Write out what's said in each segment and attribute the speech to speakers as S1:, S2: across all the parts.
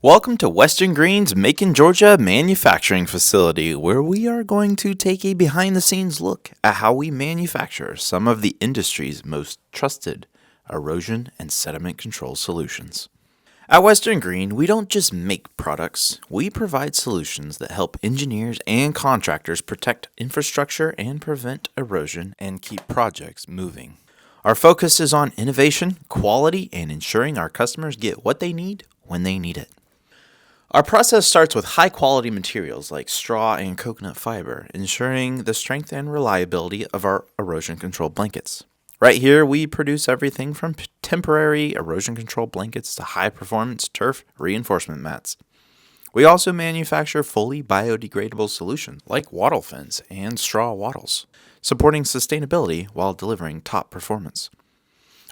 S1: Welcome to Western Green's Macon, Georgia manufacturing facility, where we are going to take a behind-the-scenes look at how we manufacture some of the industry's most trusted erosion and sediment control solutions. At Western Green, we don't just make products, we provide solutions that help engineers and contractors protect infrastructure and prevent erosion and keep projects moving. Our focus is on innovation, quality, and ensuring our customers get what they need when they need it. Our process starts with high-quality materials like straw and coconut fiber, ensuring the strength and reliability of our erosion control blankets. Right here, we produce everything from temporary erosion control blankets to high-performance turf reinforcement mats. We also manufacture fully biodegradable solutions like wattle fins and straw wattles, supporting sustainability while delivering top performance.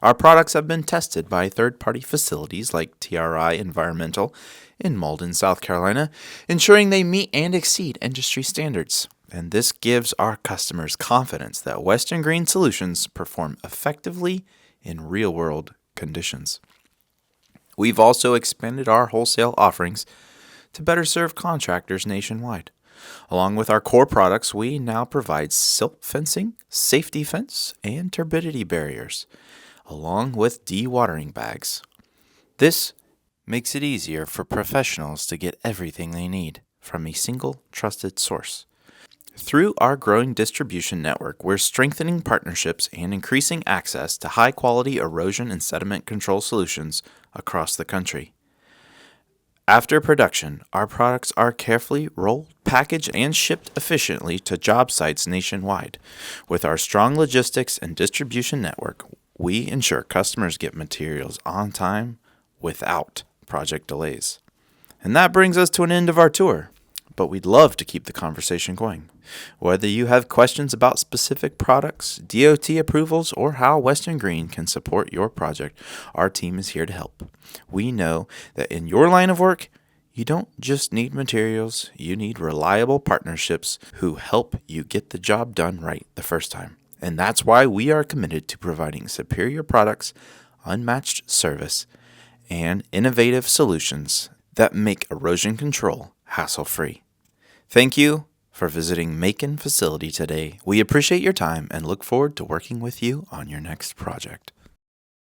S1: Our products have been tested by third-party facilities like TRI Environmental in Malden, South Carolina, ensuring they meet and exceed industry standards. And this gives our customers confidence that Western Green solutions perform effectively in real-world conditions. We've also expanded our wholesale offerings to better serve contractors nationwide. Along with our core products, we now provide silt fencing, safety fence, and turbidity barriers, along with dewatering bags. This makes it easier for professionals to get everything they need from a single trusted source. Through our growing distribution network, we're strengthening partnerships and increasing access to high-quality erosion and sediment control solutions across the country. After production, our products are carefully rolled, packaged, and shipped efficiently to job sites nationwide. With our strong logistics and distribution network, we ensure customers get materials on time without project delays. And that brings us to an end of our tour, but we'd love to keep the conversation going. Whether you have questions about specific products, DOT approvals, or how Western Green can support your project, our team is here to help. We know that in your line of work, you don't just need materials, you need reliable partnerships who help you get the job done right the first time. And that's why we are committed to providing superior products, unmatched service, and innovative solutions that make erosion control hassle-free. Thank you for visiting Macon facility today. We appreciate your time and look forward to working with you on your next project.